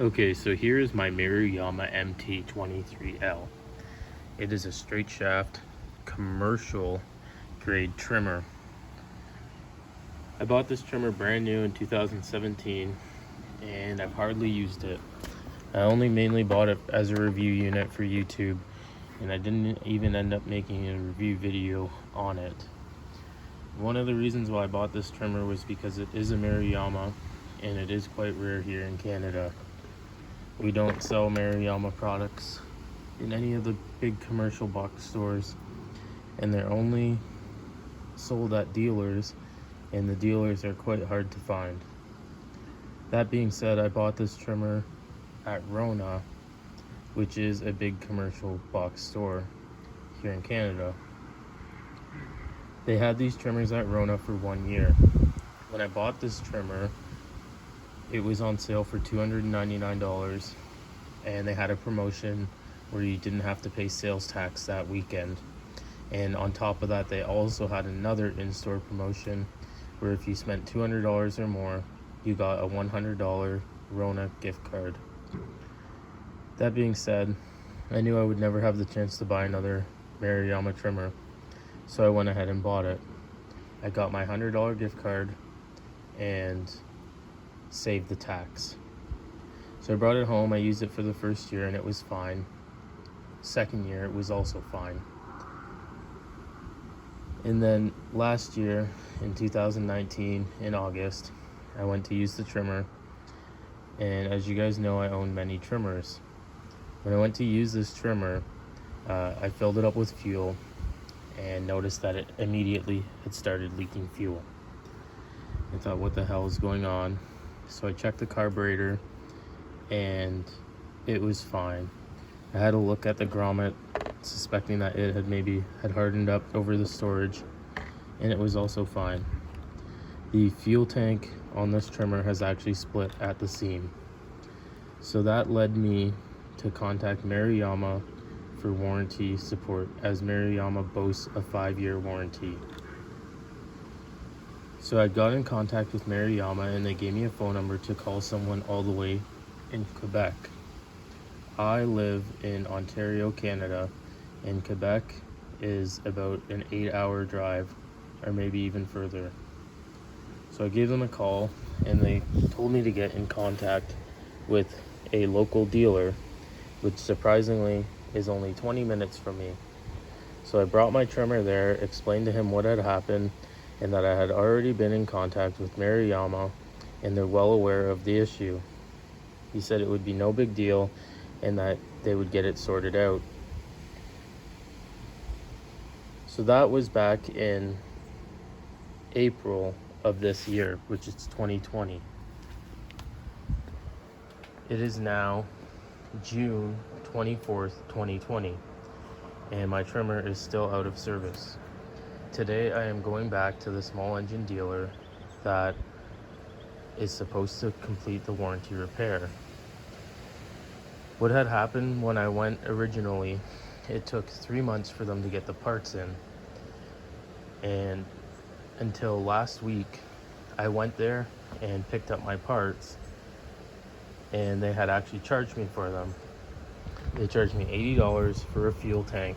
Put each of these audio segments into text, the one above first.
Okay, so here is my Maruyama MT23L. It is a straight shaft commercial grade trimmer. I bought this trimmer brand new in 2017 and I've hardly used it. I only mainly bought it as a review unit for YouTube, and I didn't even end up making a review video on it. One of the reasons why I bought this trimmer was because it is a Maruyama and it is quite rare here in Canada. We don't sell Maruyama products in any of the big commercial box stores, and they're only sold at dealers, and the dealers are quite hard to find. That being said, I bought this trimmer at Rona, which is a big commercial box store here in Canada. They had these trimmers at Rona for 1 year. When I bought this trimmer, it was on sale for $299, and they had a promotion where you didn't have to pay sales tax that weekend. And on top of that, they also had another in-store promotion where if you spent $200 or more, you got a $100 Rona gift card. That being said, I knew I would never have the chance to buy another Maruyama trimmer, so I went ahead and bought it. I got my $100 gift card and saved the tax. So I brought it home. I used it for the first year and it was fine. Second year it was also fine. And then last year in 2019 in August, I went to use the trimmer, and as you guys know, I own many trimmers. When I went to use this trimmer, I filled it up with fuel and noticed that it immediately had started leaking fuel. I thought, what the hell is going on? So I checked the carburetor and it was fine. I had a look at the grommet, suspecting that it had hardened up over the storage, and it was also fine. The fuel tank on this trimmer has actually split at the seam. So that led me to contact Maruyama for warranty support, as Maruyama boasts a 5-year warranty. So I got in contact with Maruyama and they gave me a phone number to call someone all the way in Quebec. I live in Ontario, Canada, and Quebec is about an 8-hour drive, or maybe even further. So I gave them a call and they told me to get in contact with a local dealer, which surprisingly is only 20 minutes from me. So I brought my trimmer there, explained to him what had happened, and that I had already been in contact with Maruyama and they're well aware of the issue. He said it would be no big deal and that they would get it sorted out. So that was back in April of this year, which is 2020. It is now June 24th, 2020, and my trimmer is still out of service. Today I am going back to the small engine dealer that is supposed to complete the warranty repair. What had happened when I went originally, it took 3 months for them to get the parts in, and until last week I went there and picked up my parts and they had actually charged me for them. They charged me $80 for a fuel tank,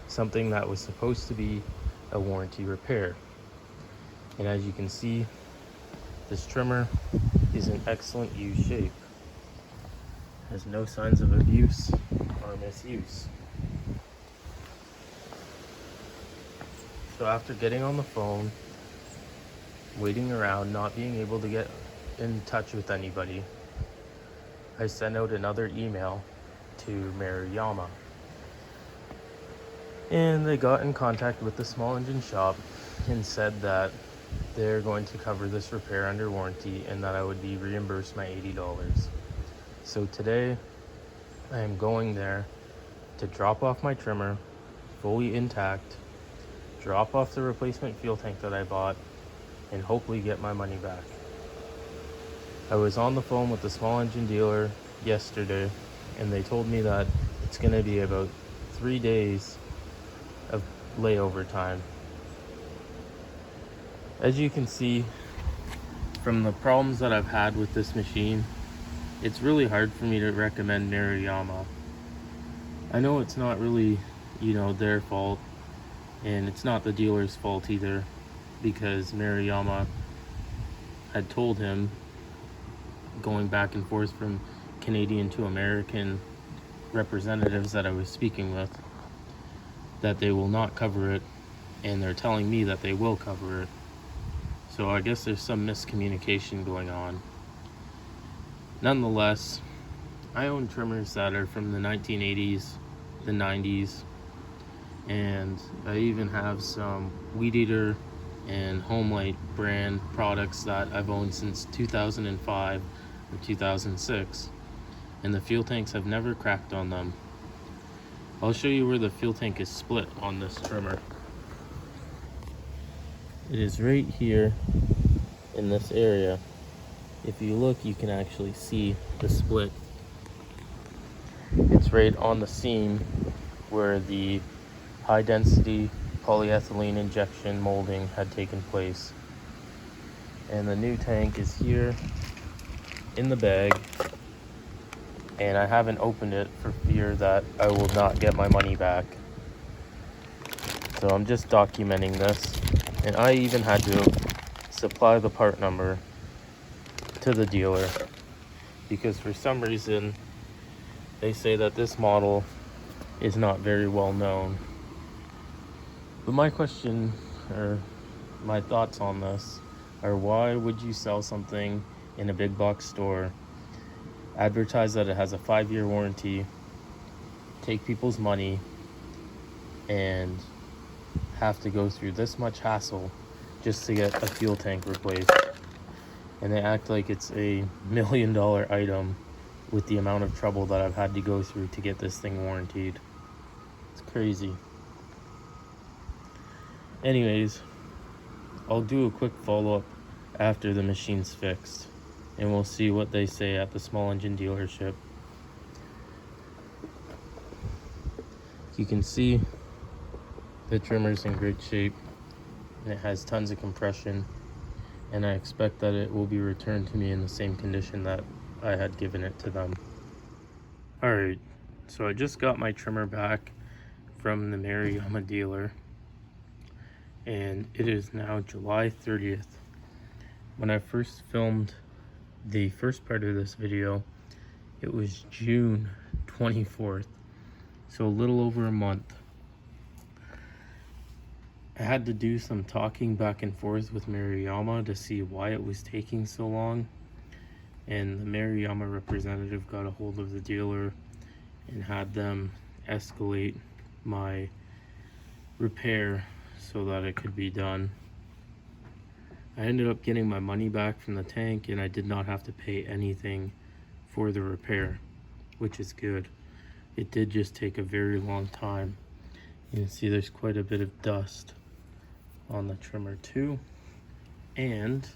something that was supposed to be a warranty repair. And as you can see, this trimmer is in excellent use shape. Has no signs of abuse or misuse. So after getting on the phone, waiting around, not being able to get in touch with anybody, I sent out another email to Maruyama. And they got in contact with the small engine shop and said that they're going to cover this repair under warranty and that I would be reimbursed my $80. So today I am going there to drop off my trimmer fully intact, drop off the replacement fuel tank that I bought, and hopefully get my money back. I was on the phone with the small engine dealer yesterday and they told me that it's going to be about 3 days of layover time. As you can see from the problems that I've had with this machine, it's really hard for me to recommend Maruyama. I know it's not really, their fault, and it's not the dealer's fault either, because Maruyama had told him, going back and forth from Canadian to American representatives that I was speaking with, that they will not cover it, and they're telling me that they will cover it. So I guess there's some miscommunication going on. Nonetheless, I own trimmers that are from the 1980s, the 90s, and I even have some Weed Eater and Homelight brand products that I've owned since 2005 or 2006, and the fuel tanks have never cracked on them. I'll show you where the fuel tank is split on this trimmer. It is right here in this area. If you look, you can actually see the split. It's right on the seam where the high density polyethylene injection molding had taken place. And the new tank is here in the bag, and I haven't opened it for fear that I will not get my money back. So I'm just documenting this, and I even had to supply the part number to the dealer because for some reason they say that this model is not very well known. But my question, or my thoughts on this, are why would you sell something in a big box store, advertise that it has a 5-year warranty, take people's money, and have to go through this much hassle just to get a fuel tank replaced? And they act like it's a $1 million item with the amount of trouble that I've had to go through to get this thing warranted. It's crazy. Anyways, I'll do a quick follow-up after the machine's fixed, and we'll see what they say at the small engine dealership. You can see the trimmer's in great shape, and it has tons of compression, and I expect that it will be returned to me in the same condition that I had given it to them. Alright, so I just got my trimmer back from the Maruyama dealer, and it is now July 30th. When I first filmed the first part of this video, it was June 24th, so a little over a month. I had to do some talking back and forth with Maruyama to see why it was taking so long, and the Maruyama representative got a hold of the dealer and had them escalate my repair so that it could be done. I ended up getting my money back from the tank, and I did not have to pay anything for the repair, which is good. It did just take a very long time. You can see there's quite a bit of dust on the trimmer too, and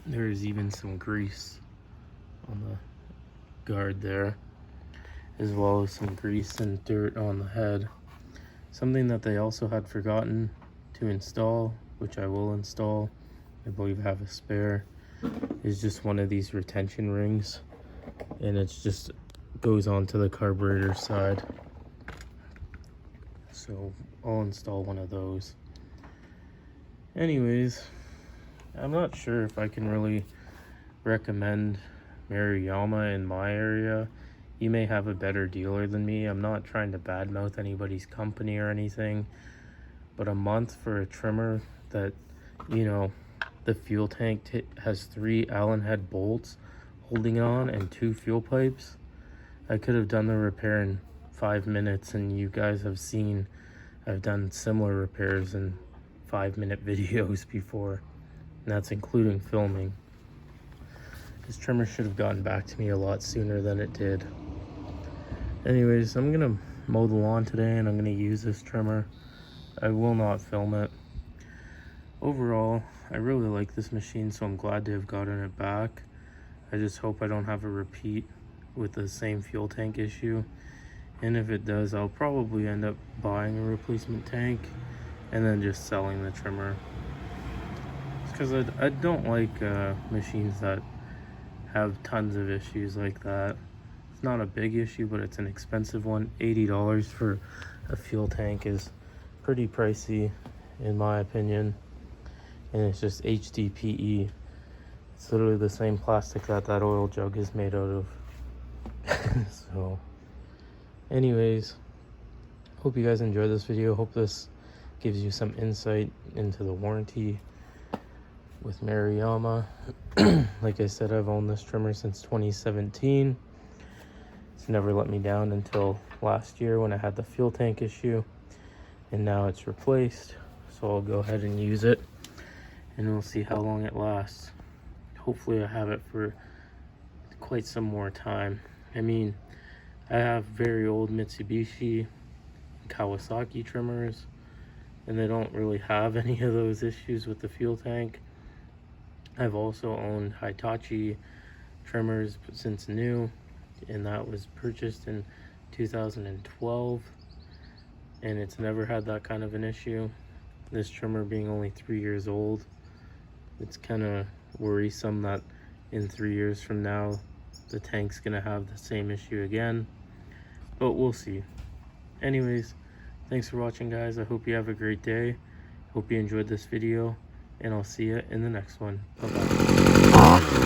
there's even some grease on the guard there, as well as some grease and dirt on the head. Something that they also had forgotten to install, which I will install, I believe I have a spare, is just one of these retention rings, and it's just goes onto the carburetor side. So I'll install one of those. Anyways, I'm not sure if I can really recommend Maruyama in my area. You may have a better dealer than me. I'm not trying to badmouth anybody's company or anything, but a month for a trimmer that, the fuel tank has 3 Allen head bolts holding on and 2 fuel pipes. I could have done the repair in 5 minutes, and you guys have seen I've done similar repairs in 5-minute videos before, and that's including filming. This trimmer should have gotten back to me a lot sooner than it did. Anyways, I'm gonna mow the lawn today, and I'm gonna use this trimmer. I will not film it. Overall, I really like this machine, so I'm glad to have gotten it back. I just hope I don't have a repeat with the same fuel tank issue, and if it does, I'll probably end up buying a replacement tank and then just selling the trimmer. It's because I don't like machines that have tons of issues like that. It's not a big issue, but it's an expensive one. $80 for a fuel tank is pretty pricey in my opinion, and it's just HDPE. It's literally the same plastic that that oil jug is made out of. So anyways, hope you guys enjoyed this video. Hope this gives you some insight into the warranty with Maruyama. Like I said, I've owned this trimmer since 2017. It's never let me down until last year when I had the fuel tank issue, and now it's replaced. So I'll go ahead and use it, and we'll see how long it lasts. Hopefully I have it for quite some more time. I mean, I have very old Mitsubishi and Kawasaki trimmers, and they don't really have any of those issues with the fuel tank. I've also owned Hitachi trimmers since new, and that was purchased in 2012, and it's never had that kind of an issue. This trimmer being only 3 years old, it's kind of worrisome that in 3 years from now the tank's gonna have the same issue again, but we'll see. Anyways, thanks for watching, guys. I hope you have a great day. Hope you enjoyed this video, and I'll see you in the next one. Bye-bye.